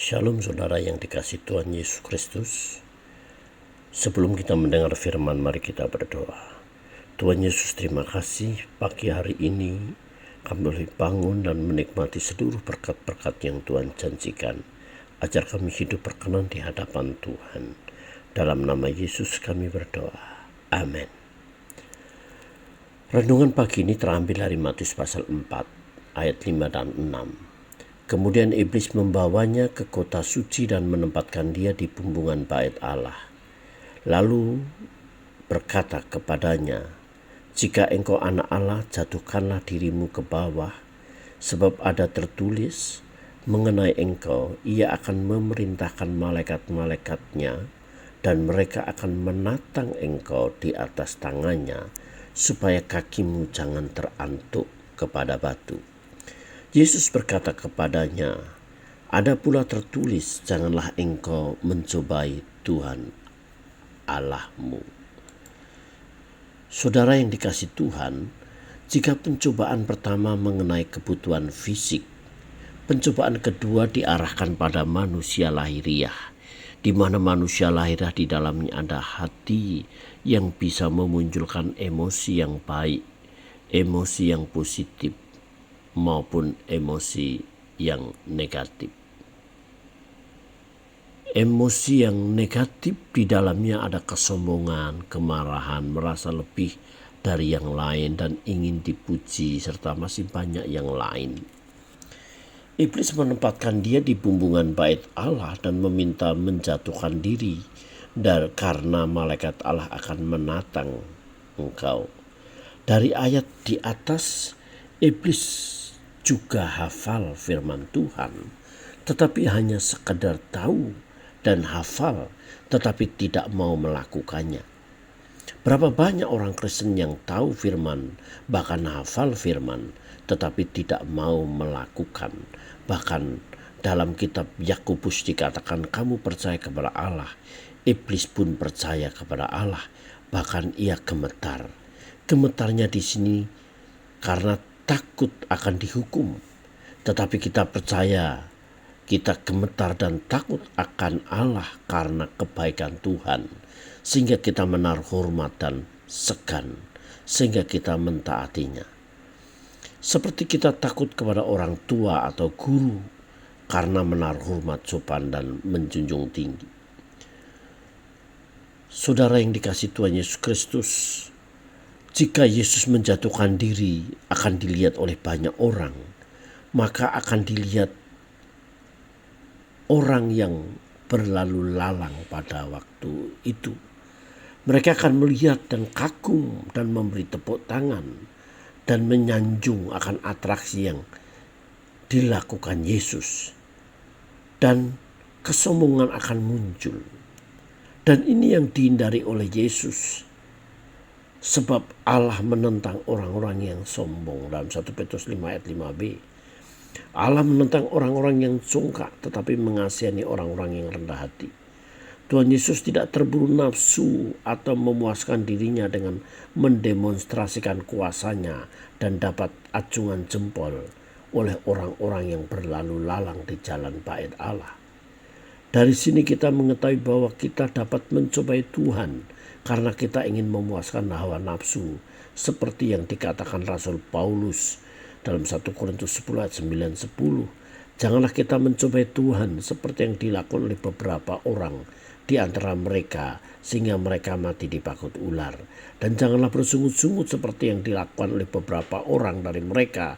Shalom saudara yang dikasihi Tuhan Yesus Kristus. Sebelum kita mendengar firman, mari kita berdoa. Tuhan Yesus, terima kasih pagi hari ini kami boleh bangun dan menikmati seluruh berkat-berkat yang Tuhan janjikan. Ajar kami hidup berkenan di hadapan Tuhan. Dalam nama Yesus kami berdoa. Amin. Renungan pagi ini terambil dari Matius pasal 4 ayat 5 dan 6. Kemudian iblis membawanya ke kota suci dan menempatkan dia di bumbungan bait Allah. Lalu berkata kepadanya, "Jika engkau anak Allah, jatuhkanlah dirimu ke bawah, sebab ada tertulis mengenai engkau, ia akan memerintahkan malaikat-malaikatnya, dan mereka akan menatang engkau di atas tangannya, supaya kakimu jangan terantuk kepada batu." Yesus berkata kepadanya, "Ada pula tertulis, janganlah engkau mencobai Tuhan Allahmu." Saudara yang dikasihi Tuhan, jika pencobaan pertama mengenai kebutuhan fisik, pencobaan kedua diarahkan pada manusia lahiriah, di mana manusia lahiriah di dalamnya ada hati yang bisa memunculkan emosi yang baik, emosi yang positif, maupun emosi yang negatif. Emosi yang negatif di dalamnya ada kesombongan, kemarahan, merasa lebih dari yang lain dan ingin dipuji, serta masih banyak yang lain. Iblis menempatkan dia di bumbungan bait Allah dan meminta menjatuhkan diri karena malaikat Allah akan menatang engkau. Dari ayat di atas, iblis juga hafal firman Tuhan, tetapi hanya sekedar tahu dan hafal, tetapi tidak mau melakukannya. Berapa banyak orang Kristen yang tahu firman, bahkan hafal firman, tetapi tidak mau melakukan. Bahkan dalam kitab Yakobus dikatakan, kamu percaya kepada Allah, iblis pun percaya kepada Allah, bahkan ia gemetar. Gemetarnya di sini karena takut akan dihukum, tetapi kita percaya, kita gemetar dan takut akan Allah karena kebaikan Tuhan, sehingga kita menaruh hormat dan segan, sehingga kita mentaatinya. Seperti kita takut kepada orang tua atau guru karena menaruh hormat, sopan, dan menjunjung tinggi. Saudara yang dikasihi Tuhan Yesus Kristus, jika Yesus menjatuhkan diri akan dilihat oleh banyak orang, maka akan dilihat orang yang berlalu lalang pada waktu itu. Mereka akan melihat dan kagum dan memberi tepuk tangan dan menyanjung akan atraksi yang dilakukan Yesus. Dan kesombongan akan muncul. Dan ini yang dihindari oleh Yesus. Sebab Allah menentang orang-orang yang sombong. Dalam 1 Petrus 5 ayat 5b. Allah menentang orang-orang yang sungkak, tetapi mengasihani orang-orang yang rendah hati. Tuhan Yesus tidak terburu nafsu atau memuaskan dirinya dengan mendemonstrasikan kuasanya dan dapat acungan jempol oleh orang-orang yang berlalu lalang di jalan bait Allah. Dari sini kita mengetahui bahwa kita dapat mencobai Tuhan karena kita ingin memuaskan hawa nafsu, seperti yang dikatakan Rasul Paulus dalam 1 Korintus 10 ayat 9-10. Janganlah kita mencobai Tuhan seperti yang dilakukan oleh beberapa orang di antara mereka, sehingga mereka mati dipakut ular. Dan janganlah bersungut-sungut seperti yang dilakukan oleh beberapa orang dari mereka,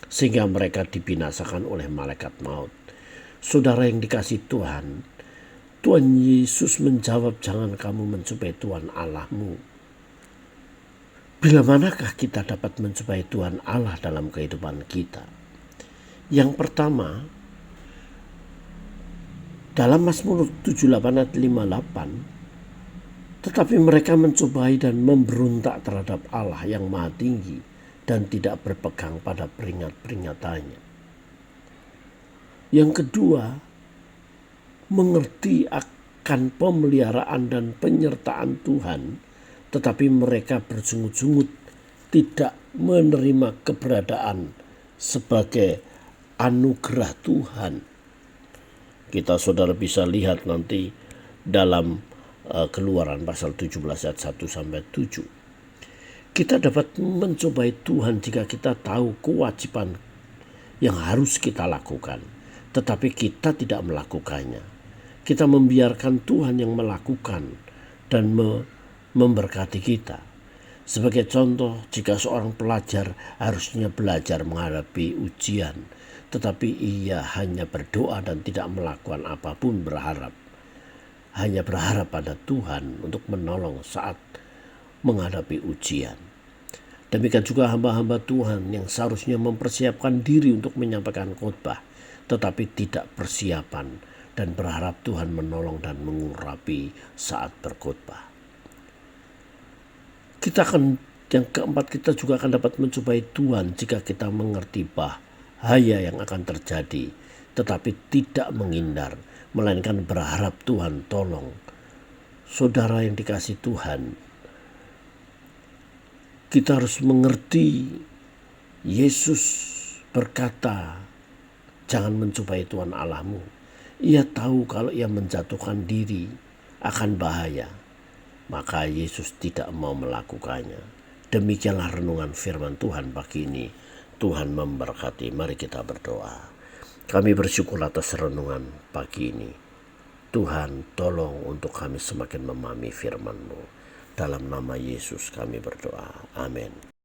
sehingga mereka dibinasakan oleh malaikat maut. Saudara yang dikasihi Tuhan, Tuhan Yesus menjawab, jangan kamu mencobai Tuhan Allahmu. Bila manakah kita dapat mencobai Tuhan Allah dalam kehidupan kita? Yang pertama, dalam Mazmur 78 ayat 58, tetapi mereka mencobai dan memberontak terhadap Allah yang Maha Tinggi dan tidak berpegang pada peringatannya. Yang kedua, mengerti akan pemeliharaan dan penyertaan Tuhan, tetapi mereka bersungut-sungut tidak menerima keberadaan sebagai anugerah Tuhan. Saudara bisa lihat nanti dalam Keluaran pasal 17 ayat 1 sampai 7. Kita dapat mencobai Tuhan jika kita tahu kewajiban yang harus kita lakukan, tetapi kita tidak melakukannya. Kita membiarkan Tuhan yang melakukan dan memberkati kita. Sebagai contoh, jika seorang pelajar harusnya belajar menghadapi ujian, tetapi ia hanya berdoa dan tidak melakukan apapun, hanya berharap pada Tuhan untuk menolong saat menghadapi ujian. Demikian juga hamba-hamba Tuhan yang seharusnya mempersiapkan diri untuk menyampaikan khotbah, tetapi tidak persiapan dan berharap Tuhan menolong dan mengurapi saat berkhotbah. Yang keempat, kita juga akan dapat mencobai Tuhan jika kita mengerti bahaya yang akan terjadi, tetapi tidak menghindar, melainkan berharap Tuhan tolong. Saudara yang dikasihi Tuhan, kita harus mengerti Yesus berkata, jangan mencobai Tuhan Allahmu. Ia tahu kalau ia menjatuhkan diri akan bahaya, maka Yesus tidak mau melakukannya. Demikianlah renungan firman Tuhan pagi ini. Tuhan memberkati. Mari kita berdoa. Kami bersyukur atas renungan pagi ini. Tuhan, tolong untuk kami semakin memahami firman-Mu. Dalam nama Yesus kami berdoa. Amin.